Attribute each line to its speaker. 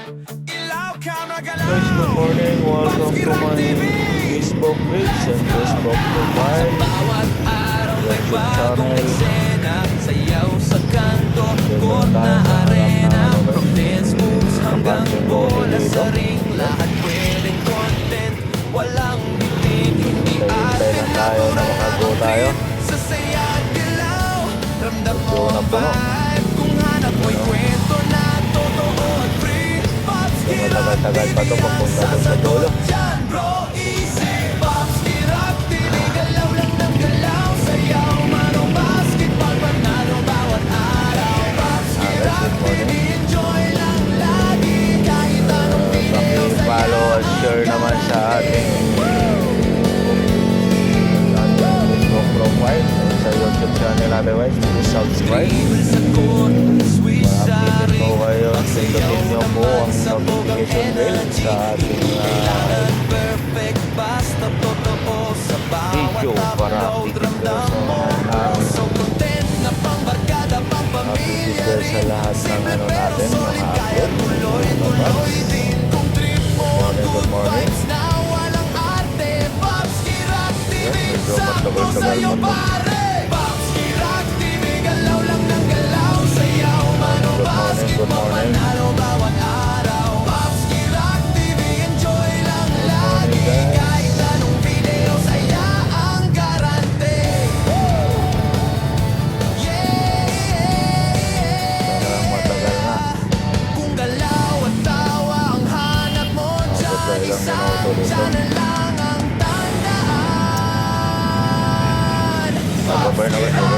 Speaker 1: Guys, good morning. Welcome to my Facebook page and Facebook profile, YouTube channel. Doon tayo sa harap na kabanting boli dito. Hintay lang tayo na makago tayo. Medyo na puno. Matagal-tagal pa ito papunta doon sa dulo. Paki-follow at share naman sa ating Facebook profile sa YouTube channel. Otherwise, please subscribe. Ma-update ko kayo. Pindutin nyo po ang notification bell sa ating video para update ko sa lahat ng ano natin, mga upload. Good morning. Yes, medyo matagal-tagal mo. Good morning. Babay na ba?